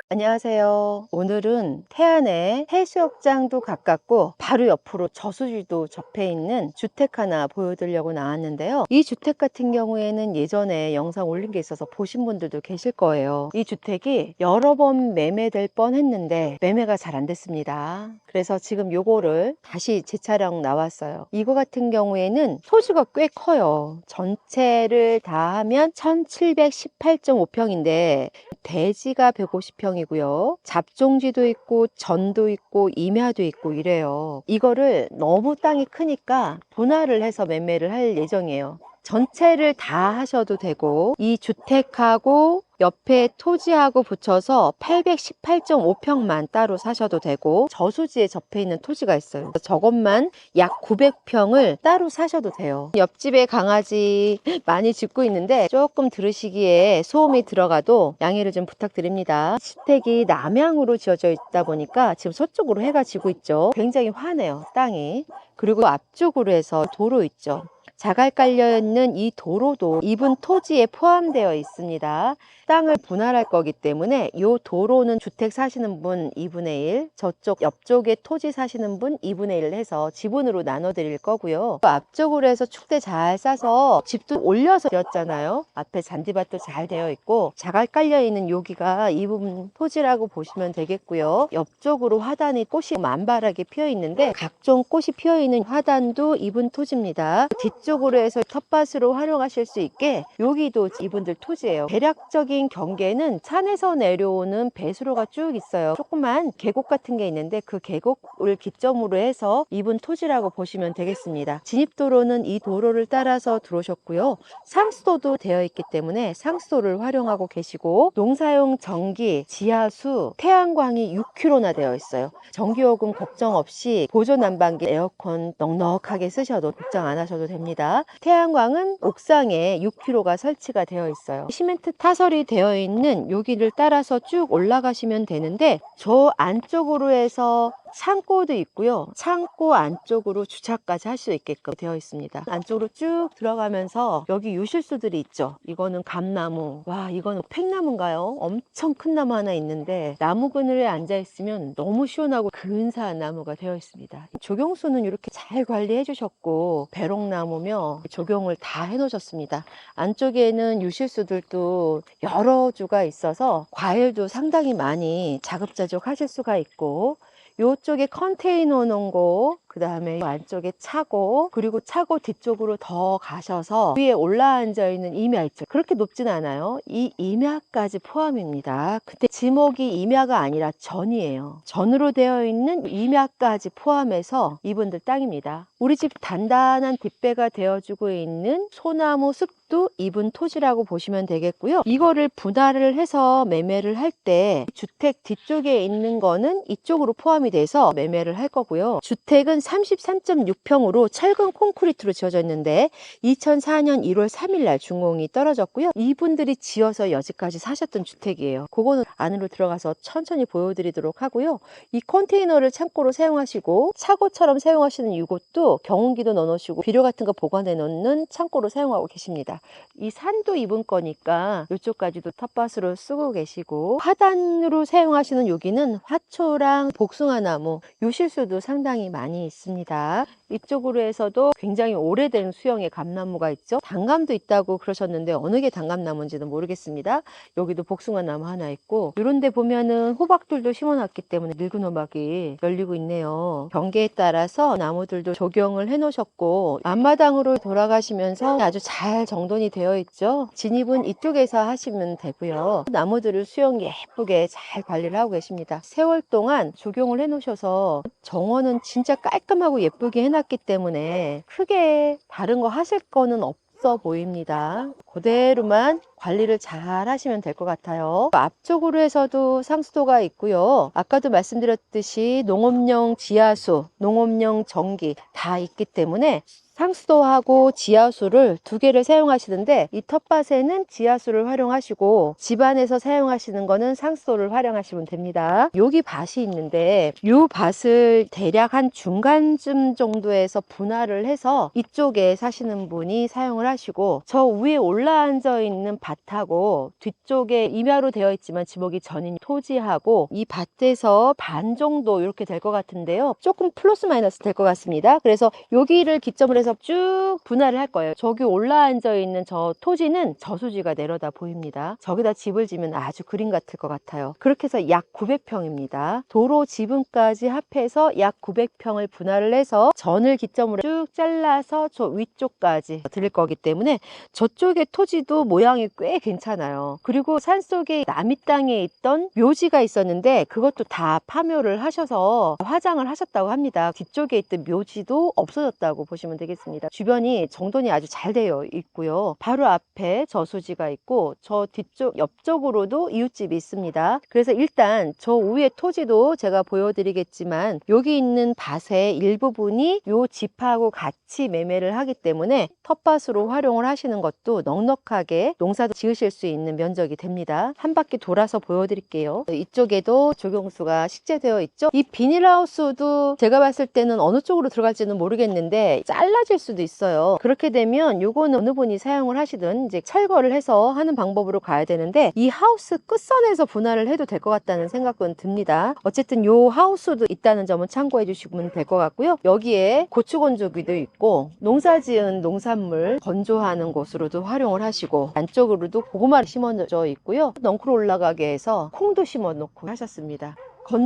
안녕하세요. 오늘은 태안에 해수욕장도 가깝고 바로 옆으로 저수지도 접해 있는 주택 하나 보여드리려고 나왔는데요. 이 주택 같은 경우에는 예전에 영상 올린 게 있어서 보신 분들도 계실 거예요. 이 주택이 여러 번 매매될 뻔 했는데 매매가 잘 안 됐습니다. 그래서 지금 요거를 다시 재촬영 나왔어요. 이거 같은 경우에는 토지가 꽤 커요. 전체를 다 하면 1718.5평인데 대지가 150평이고요. 잡종지도 있고 전도 있고 임야도 있고 이래요. 이거를 너무 땅이 크니까 분할을 해서 매매를 할 예정이에요. 전체를 다 하셔도 되고 이 주택하고 옆에 토지하고 붙여서 818.5평만 따로 사셔도 되고 저수지에 접해 있는 토지가 있어요. 저것만 약 900평을 따로 사셔도 돼요. 옆집에 강아지 많이 짖고 있는데 조금 들으시기에 소음이 들어가도 양해를 좀 부탁드립니다. 주택이 남향으로 지어져 있다 보니까 지금 서쪽으로 해가 지고 있죠. 굉장히 환해요, 땅이. 그리고 앞쪽으로 해서 도로 있죠. 자갈 깔려 있는 이 도로도 이분 토지에 포함되어 있습니다. 땅을 분할할 거기 때문에 이 도로는 주택 사시는 분 2분의 1, 저쪽 옆쪽에 토지 사시는 분 2분의 1 해서 지분으로 나눠 드릴 거고요. 앞쪽으로 해서 축대 잘 싸서 집도 올려서 지었잖아요. 앞에 잔디밭도 잘 되어 있고 자갈 깔려 있는 여기가 이 부분 토지라고 보시면 되겠고요. 옆쪽으로 화단이 꽃이 만발하게 피어 있는데 각종 꽃이 피어 있는 화단도 이분 토지입니다. 뒤쪽으로 해서 텃밭으로 활용하실 수 있게 여기도 이분들 토지예요. 대략적인 경계는 산에서 내려오는 배수로가 쭉 있어요. 조그만 계곡 같은 게 있는데 그 계곡을 기점으로 해서 이분 토지라고 보시면 되겠습니다. 진입도로는 이 도로를 따라서 들어오셨고요. 상수도도 되어 있기 때문에 상수도를 활용하고 계시고 농사용 전기, 지하수, 태양광이 6kW나 되어 있어요. 전기요금 걱정 없이 보조 난방기 에어컨 넉넉하게 쓰셔도 걱정 안 하셔도 됩니다. 태양광은 옥상에 6kW가 설치가 되어 있어요. 시멘트 타설이 되어 있는 여기를 따라서 쭉 올라가시면 되는데 저 안쪽으로 해서 창고도 있고요. 창고 안쪽으로 주차까지 할 수 있게끔 되어 있습니다. 안쪽으로 쭉 들어가면서 여기 유실수들이 있죠. 이거는 감나무. 와, 이거는 팽나무인가요? 엄청 큰 나무 하나 있는데 나무 그늘에 앉아 있으면 너무 시원하고 근사한 나무가 되어 있습니다. 조경수는 이렇게 잘 관리해 주셨고 배롱나무며 조경을 다 해 놓으셨습니다. 안쪽에는 유실수들도 여러 주가 있어서 과일도 상당히 많이 자급자족 하실 수가 있고 이쪽에 컨테이너 놓은 곳, 그 다음에 안쪽에 차고, 그리고 차고 뒤쪽으로 더 가셔서 위에 올라앉아 있는 임야 있죠. 그렇게 높진 않아요. 이 임야까지 포함입니다. 근데 지목이 임야가 아니라 전이에요. 전으로 되어 있는 임야까지 포함해서 이분들 땅입니다. 우리 집 단단한 뒷배가 되어주고 있는 소나무 숲도 이분 토지라고 보시면 되겠고요. 이거를 분할을 해서 매매를 할 때 주택 뒤쪽에 있는 거는 이쪽으로 포함이 돼서 매매를 할 거고요. 주택은 33.6평으로 철근 콘크리트로 지어져 있는데 2004년 1월 3일 날 준공이 떨어졌고요. 이분들이 지어서 여지까지 사셨던 주택이에요. 그거는 안으로 들어가서 천천히 보여드리도록 하고요. 이 컨테이너를 창고로 사용하시고 차고처럼 사용하시는 이곳도 경운기도 넣어놓으시고 비료 같은 거 보관해 놓는 창고로 사용하고 계십니다. 이 산도 이분 거니까 이쪽까지도 텃밭으로 쓰고 계시고 화단으로 사용하시는 여기는 화초랑 복숭아나무, 유실수도 상당히 많이 있습니다. 이쪽으로 해서도 굉장히 오래된 수영의 감나무가 있죠. 단감도 있다고 그러셨는데 어느 게 단감나무인지는 모르겠습니다. 여기도 복숭아나무 하나 있고 이런 데 보면은 호박들도 심어놨기 때문에 늙은 호박이 열리고 있네요. 경계에 따라서 나무들도 조경을 해 놓으셨고 앞마당으로 돌아가시면서 아주 잘 정돈이 되어 있죠. 진입은 이쪽에서 하시면 되고요. 나무들을 수영 예쁘게 잘 관리를 하고 계십니다. 세월 동안 조경을 해 놓으셔서 정원은 진짜 깔끔하고 예쁘게 해놨기 때문에 크게 다른 거 하실 거는 없어 보입니다. 그대로만 관리를 잘 하시면 될 것 같아요. 앞쪽으로 해서도 상수도가 있고요. 아까도 말씀드렸듯이 농업용 지하수, 농업용 전기 다 있기 때문에 상수도하고 지하수를 두 개를 사용하시는데 이 텃밭에는 지하수를 활용하시고 집안에서 사용하시는 거는 상수도를 활용하시면 됩니다. 여기 밭이 있는데 이 밭을 대략 한 중간쯤 정도에서 분할을 해서 이쪽에 사시는 분이 사용을 하시고, 저 위에 올라앉아 있는 밭하고 뒤쪽에 임야로 되어 있지만 지목이 전인 토지하고 이 밭에서 반 정도 이렇게 될 것 같은데요, 조금 플러스 마이너스 될 것 같습니다. 그래서 여기를 기점으로 해서 쭉 분할을 할 거예요. 저기 올라앉아 있는 저 토지는 저수지가 내려다 보입니다. 저기다 집을 지면 아주 그림 같을 것 같아요. 그렇게 해서 약 900평입니다. 도로 지분까지 합해서 약 900평을 분할을 해서 전을 기점으로 쭉 잘라서 저 위쪽까지 드릴 거기 때문에 저쪽의 토지도 모양이 꽤 괜찮아요. 그리고 산속에 남이 땅에 있던 묘지가 있었는데 그것도 다 파묘를 하셔서 화장을 하셨다고 합니다. 뒤쪽에 있던 묘지도 없어졌다고 보시면 되겠습니다. 주변이 정돈이 아주 잘 되어 있고요. 바로 앞에 저수지가 있고 저 뒤쪽 옆쪽으로도 이웃집이 있습니다. 그래서 일단 저 위에 토지도 제가 보여드리겠지만 여기 있는 밭의 일부분이 요 집하고 같이 매매를 하기 때문에 텃밭으로 활용을 하시는 것도 넉넉하게 농사도 지으실 수 있는 면적이 됩니다. 한 바퀴 돌아서 보여드릴게요. 이쪽에도 조경수가 식재되어 있죠. 이 비닐하우스도 제가 봤을 때는 어느 쪽으로 들어갈지는 모르겠는데 잘라질 수도 있어요. 그렇게 되면 요거는 어느 분이 사용을 하시든 이제 철거를 해서 하는 방법으로 가야 되는데 이 하우스 끝선에서 분할을 해도 될 것 같다는 생각은 듭니다. 어쨌든 요 하우스도 있다는 점은 참고해 주시면 될 것 같고요. 여기에 고추 건조기도 있고 농사지은 농산물 건조하는 곳으로도 활용을 하시고 안쪽으로도 고구마를 심어져 있고요. 넝쿨 올라가게 해서 콩도 심어 놓고 하셨습니다.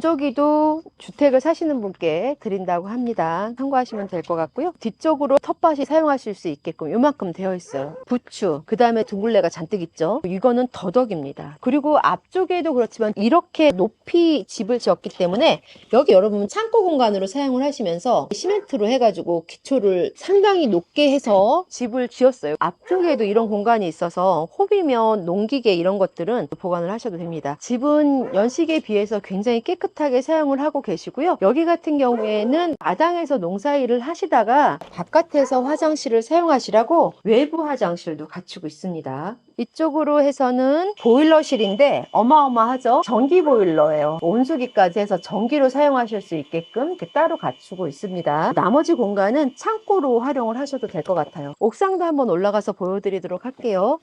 건조기도 주택을 사시는 분께 드린다고 합니다. 참고하시면 될 것 같고요. 뒤쪽으로 텃밭이 사용하실 수 있게끔 요만큼 되어 있어요. 부추, 그 다음에 둥글레가 잔뜩 있죠. 이거는 더덕입니다. 그리고 앞쪽에도 그렇지만 이렇게 높이 집을 지었기 때문에 여기 여러분 창고 공간으로 사용을 하시면서 시멘트로 해가지고 기초를 상당히 높게 해서 집을 지었어요. 앞쪽에도 이런 공간이 있어서 호비면 농기계 이런 것들은 보관을 하셔도 됩니다. 집은 연식에 비해서 굉장히 깨끗하게 사용을 하고 계시고요. 여기 같은 경우에는 마당에서 농사일을 하시다가 바깥에서 화장실을 사용하시라고 외부 화장실도 갖추고 있습니다. 이쪽으로 해서는 보일러실인데 어마어마하죠. 전기 보일러예요. 온수기까지 해서 전기로 사용하실 수 있게끔 이렇게 따로 갖추고 있습니다. 나머지 공간은 창고로 활용을 하셔도 될 것 같아요. 옥상도 한번 올라가서 보여드리도록 할게요.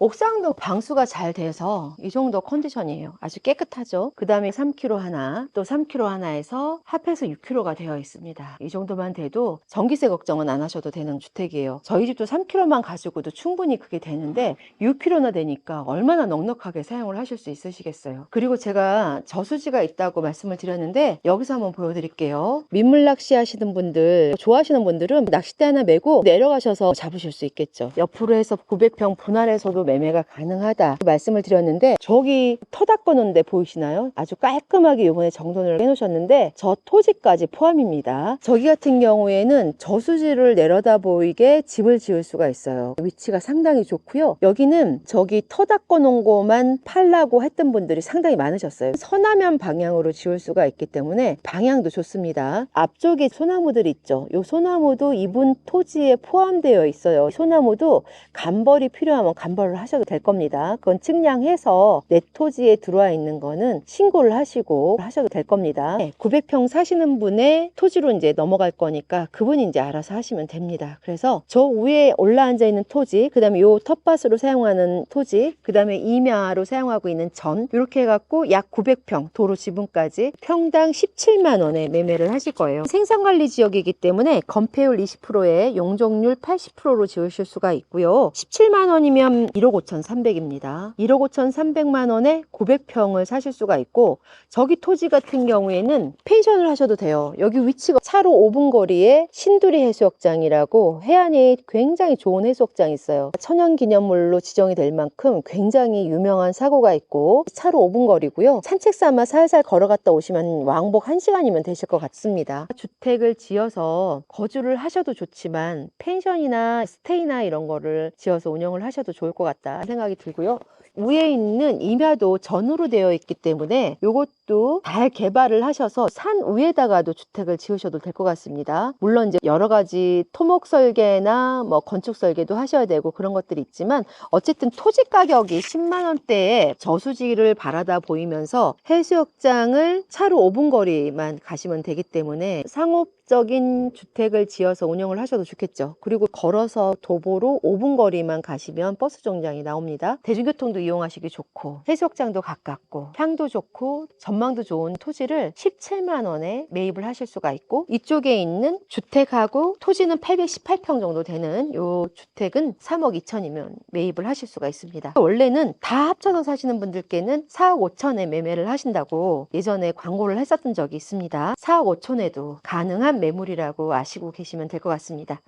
옥상도 방수가 잘 돼서 이 정도 컨디션이에요. 아주 깨끗하죠. 그 다음에 3kg 하나, 또 3kg 하나에서 합해서 6kg가 되어 있습니다. 이 정도만 돼도 전기세 걱정은 안 하셔도 되는 주택이에요. 저희 집도 3kg만 가지고도 충분히 그게 되는데 6kg나 되니까 얼마나 넉넉하게 사용을 하실 수 있으시겠어요. 그리고 제가 저수지가 있다고 말씀을 드렸는데 여기서 한번 보여드릴게요. 민물 낚시 하시는 분들, 좋아하시는 분들은 낚싯대 하나 메고 내려가셔서 잡으실 수 있겠죠. 옆으로 해서 900평 분할해서도 매매가 가능하다 말씀을 드렸는데, 저기 터 닦아놓은 데 보이시나요? 아주 깔끔하게 이번에 정돈을 해놓으셨는데 저 토지까지 포함입니다. 저기 같은 경우에는 저수지를 내려다 보이게 집을 지을 수가 있어요. 위치가 상당히 좋고요. 여기는 저기 터 닦아놓은 곳만 팔라고 했던 분들이 상당히 많으셨어요. 서남면 방향으로 지을 수가 있기 때문에 방향도 좋습니다. 앞쪽에 소나무들 있죠. 이 소나무도 이분 토지에 포함되어 있어요. 소나무도 간벌이 필요하면 간벌을 하셔도 될 겁니다. 그건 측량해서 내 토지에 들어와 있는 거는 신고를 하시고 하셔도 될 겁니다. 900평 사시는 분의 토지로 이제 넘어갈 거니까 그분이 이제 알아서 하시면 됩니다. 그래서 저 위에 올라앉아 있는 토지, 그 다음에 요 텃밭으로 사용하는 토지, 그 다음에 임야로 사용하고 있는 전, 이렇게 해갖고 약 900평 도로 지분까지 평당 17만 원에 매매를 하실 거예요. 생산관리 지역이기 때문에 건폐율 20%에 용적률 80%로 지으실 수가 있고요. 17만 원이면 1억 5,300입니다. 1억 5,300만 원에 900평을 사실 수가 있고, 저기 토지 같은 경우에는 펜션을 하셔도 돼요. 여기 위치가 차로 5분 거리에 신두리 해수욕장이라고 해안이 굉장히 좋은 해수욕장이 있어요. 천연기념물로 지정이 될 만큼 굉장히 유명한 사고가 있고 차로 5분 거리고요. 산책 삼아 살살 걸어갔다 오시면 왕복 1시간이면 되실 것 같습니다. 주택을 지어서 거주를 하셔도 좋지만 펜션이나 스테이나 이런 거를 지어서 운영을 하셔도 좋을 것 같다 생각이 들고요. 위에 있는 임야도 전으로 되어 있기 때문에 요것도 잘 개발을 하셔서 산 위에다가도 주택을 지으셔도 될 것 같습니다. 물론 이제 여러 가지 토목 설계나 뭐 건축 설계도 하셔야 되고 그런 것들이 있지만 어쨌든 토지 가격이 10만 원대에 저수지를 바라다 보이면서 해수욕장을 차로 5분 거리만 가시면 되기 때문에 상업적인 주택을 지어서 운영을 하셔도 좋겠죠. 그리고 걸어서 도보로 5분 거리만 가시면 버스 정류장이 나옵니다. 대중교통도 이용하시기 좋고 해수욕장도 가깝고 향도 좋고 전망도 좋은 토지를 17만 원에 매입을 하실 수가 있고, 이쪽에 있는 주택하고 토지는 818평 정도 되는 요 주택은 3억 2천이면 매입을 하실 수가 있습니다. 원래는 다 합쳐서 사시는 분들께는 4억 5천에 매매를 하신다고 예전에 광고를 했었던 적이 있습니다. 4억 5천에도 가능한 매물이라고 아시고 계시면 될 것 같습니다.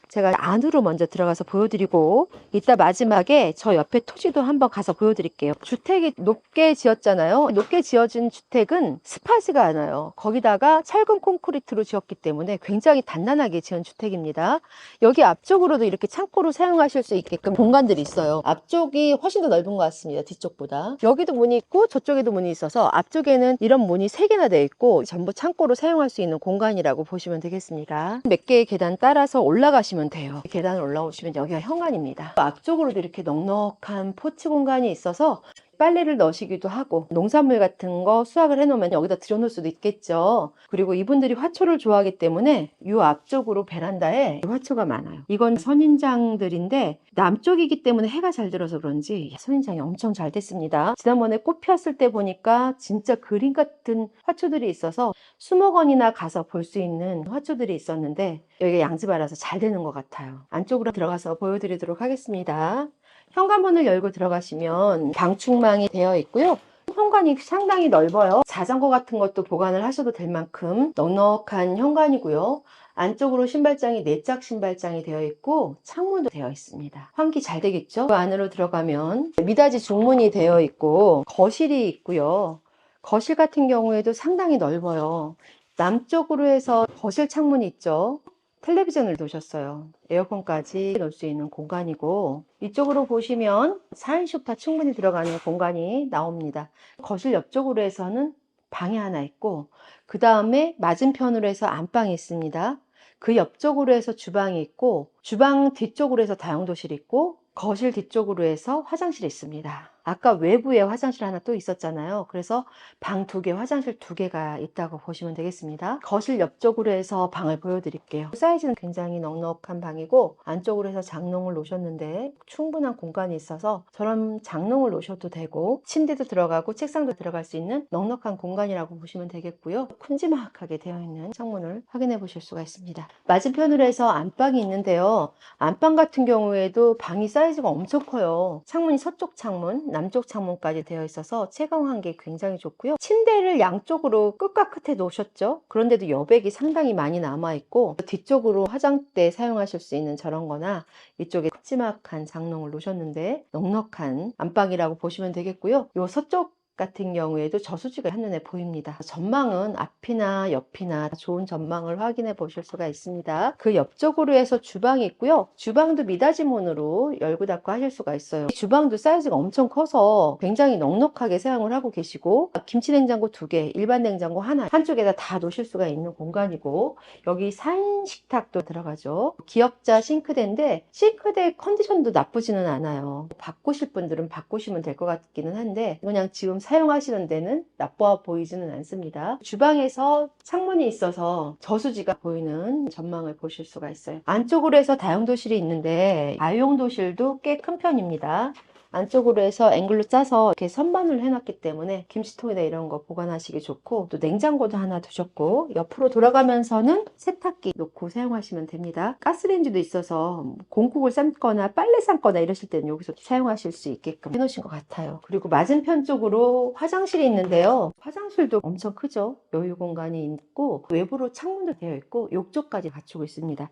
제가 안으로 먼저 들어가서 보여드리고 이따 마지막에 저 옆에 토지도 한번 가서 보여드릴게요. 주택이 높게 지었잖아요. 높게 지어진 주택은 습하지가 않아요. 거기다가 철근 콘크리트로 지었기 때문에 굉장히 단단하게 지은 주택입니다. 여기 앞쪽으로도 이렇게 창고로 사용하실 수 있게끔 공간들이 있어요. 앞쪽이 훨씬 더 넓은 것 같습니다. 뒤쪽보다. 여기도 문이 있고 저쪽에도 문이 있어서 앞쪽에는 이런 문이 3개나 되어 있고 전부 창고로 사용할 수 있는 공간이라고 보시면 되겠습니다. 몇 개의 계단 따라서 올라가시면 돼요. 계단을 올라오시면 여기가 현관입니다. 앞쪽으로도 이렇게 넉넉한 포치 공간이 있어서 빨래를 넣으시기도 하고 농산물 같은 거 수확을 해놓으면 여기다 들여놓을 수도 있겠죠. 그리고 이분들이 화초를 좋아하기 때문에 이 앞쪽으로 베란다에 화초가 많아요. 이건 선인장들인데 남쪽이기 때문에 해가 잘 들어서 그런지 선인장이 엄청 잘 됐습니다. 지난번에 꽃 피었을 때 보니까 진짜 그림 같은 화초들이 있어서 수목원이나 가서 볼 수 있는 화초들이 있었는데 여기가 양지바라서 잘 되는 것 같아요. 안쪽으로 들어가서 보여드리도록 하겠습니다. 현관문을 열고 들어가시면 방충망이 되어 있고요. 현관이 상당히 넓어요. 자전거 같은 것도 보관을 하셔도 될 만큼 넉넉한 현관이고요. 안쪽으로 신발장이 4짝 신발장이 되어 있고 창문도 되어 있습니다. 환기 잘 되겠죠? 그 안으로 들어가면 미닫이 중문이 되어 있고 거실이 있고요. 거실 같은 경우에도 상당히 넓어요. 남쪽으로 해서 거실 창문이 있죠. 텔레비전을 놓으셨어요. 에어컨까지 놓을 수 있는 공간이고, 이쪽으로 보시면 4인 소파 충분히 들어가는 공간이 나옵니다. 거실 옆쪽으로 해서는 방이 하나 있고, 그 다음에 맞은편으로 해서 안방이 있습니다. 그 옆쪽으로 해서 주방이 있고, 주방 뒤쪽으로 해서 다용도실이 있고, 거실 뒤쪽으로 해서 화장실이 있습니다. 아까 외부에 화장실 하나 또 있었잖아요. 그래서 방 2개, 화장실 2개가 있다고 보시면 되겠습니다. 거실 옆쪽으로 해서 방을 보여드릴게요. 사이즈는 굉장히 넉넉한 방이고 안쪽으로 해서 장롱을 놓으셨는데 충분한 공간이 있어서 저런 장롱을 놓으셔도 되고 침대도 들어가고 책상도 들어갈 수 있는 넉넉한 공간이라고 보시면 되겠고요. 큼지막하게 되어 있는 창문을 확인해 보실 수가 있습니다. 맞은편으로 해서 안방이 있는데요. 안방 같은 경우에도 방이 사이즈가 엄청 커요. 창문이 서쪽 창문, 남쪽 창문까지 되어 있어서 채광하기 굉장히 좋고요. 침대를 양쪽으로 끝과 끝에 놓으셨죠. 그런데도 여백이 상당히 많이 남아 있고 뒤쪽으로 화장대 사용하실 수 있는 저런 거나 이쪽에 큼지막한 장롱을 놓으셨는데 넉넉한 안방이라고 보시면 되겠고요. 요 서쪽 같은 경우에도 저수지가 한눈에 보입니다. 전망은 앞이나 옆이나 좋은 전망을 확인해 보실 수가 있습니다. 그 옆쪽으로 해서 주방이 있고요. 주방도 미닫이 문으로 열고 닫고 하실 수가 있어요. 주방도 사이즈가 엄청 커서 굉장히 넉넉하게 사용을 하고 계시고 김치냉장고 2개, 일반 냉장고 하나, 한쪽에다 다 놓으실 수가 있는 공간이고 여기 4인 식탁도 들어가죠. 기역자 싱크대인데 싱크대 컨디션도 나쁘지는 않아요. 바꾸실 분들은 바꾸시면 될 것 같기는 한데 그냥 지금 사용하시는 데는 나빠 보이지는 않습니다. 주방에서 창문이 있어서 저수지가 보이는 전망을 보실 수가 있어요. 안쪽으로 해서 다용도실이 있는데 다용도실도 꽤 큰 편입니다. 안쪽으로 해서 앵글로 짜서 이렇게 선반을 해놨기 때문에 김치통이나 이런 거 보관하시기 좋고 또 냉장고도 하나 두셨고 옆으로 돌아가면서는 세탁기 놓고 사용하시면 됩니다. 가스레인지도 있어서 공국을 삶거나 빨래 삶거나 이러실 때는 여기서 사용하실 수 있게끔 해놓으신 것 같아요. 그리고 맞은편 쪽으로 화장실이 있는데요. 화장실도 엄청 크죠. 여유 공간이 있고 외부로 창문도 되어 있고 욕조까지 갖추고 있습니다.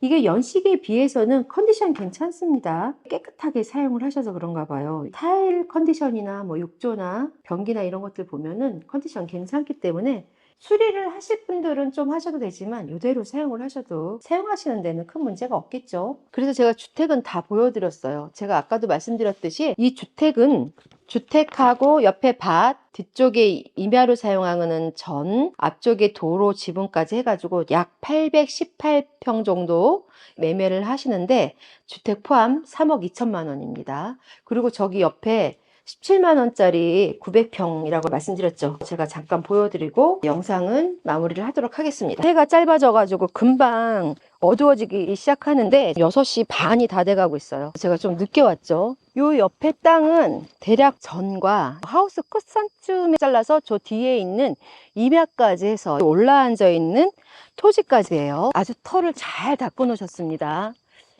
이게 연식에 비해서는 컨디션 괜찮습니다. 깨끗하게 사용을 하셔서 그런가 봐요. 타일 컨디션이나 뭐 욕조나 변기나 이런 것들 보면은 컨디션 괜찮기 때문에 수리를 하실 분들은 좀 하셔도 되지만 이대로 사용을 하셔도 사용하시는 데는 큰 문제가 없겠죠. 그래서 제가 주택은 다 보여드렸어요. 제가 아까도 말씀드렸듯이 이 주택은 주택하고 옆에 밭, 뒤쪽에 임야로 사용하는 전, 앞쪽에 도로 지붕까지 해가지고 약 818평 정도 매매를 하시는데 주택 포함 3억 2천만 원입니다. 그리고 저기 옆에 17만 원짜리 900평이라고 말씀드렸죠. 제가 잠깐 보여드리고 영상은 마무리를 하도록 하겠습니다. 해가 짧아져 가지고 금방 어두워지기 시작하는데 6시 반이 다 돼가고 있어요. 제가 좀 늦게 왔죠. 요 옆에 땅은 대략 전과 하우스 끝선쯤에 잘라서 저 뒤에 있는 임야까지 해서 올라앉아 있는 토지까지예요. 아주 털을 잘 닦아 놓으셨습니다.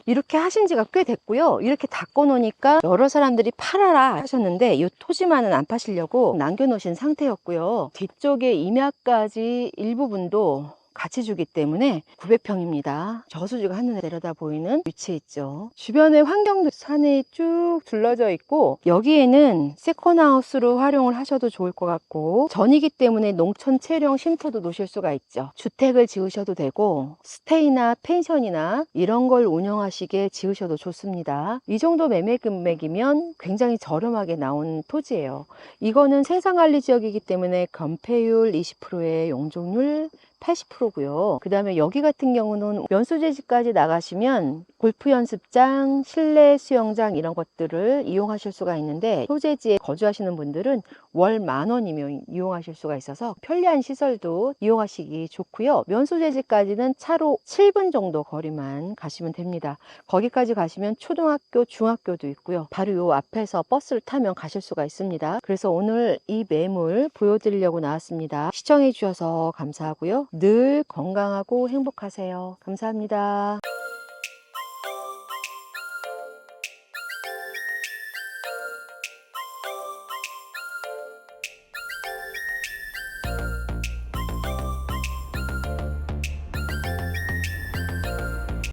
이렇게 하신 지가 꽤 됐고요. 이렇게 닦아 놓으니까 여러 사람들이 팔아라 하셨는데 이 토지만은 안 파시려고 남겨 놓으신 상태였고요. 뒤쪽에 임야까지 일부분도 같이 주기 때문에 900평입니다. 저수지가 한눈에 내려다 보이는 위치에 있죠. 주변의 환경도 산이 쭉 둘러져 있고 여기에는 세컨하우스로 활용을 하셔도 좋을 것 같고 전이기 때문에 농촌 체령 쉼터도 놓으실 수가 있죠. 주택을 지으셔도 되고 스테이나 펜션이나 이런 걸 운영하시게 지으셔도 좋습니다. 이 정도 매매 금액이면 굉장히 저렴하게 나온 토지예요. 이거는 생산관리 지역이기 때문에 건폐율 20%의 용적률 80%고요. 그 다음에 여기 같은 경우는 면수재지까지 나가시면 골프 연습장, 실내 수영장 이런 것들을 이용하실 수가 있는데 소재지에 거주하시는 분들은 월 10,000원이면 이용하실 수가 있어서 편리한 시설도 이용하시기 좋고요. 면수재지까지는 차로 7분 정도 거리만 가시면 됩니다. 거기까지 가시면 초등학교, 중학교도 있고요. 바로 요 앞에서 버스를 타면 가실 수가 있습니다. 그래서 오늘 이 매물 보여드리려고 나왔습니다. 시청해 주셔서 감사하고요. 늘 건강하고 행복하세요. 감사합니다.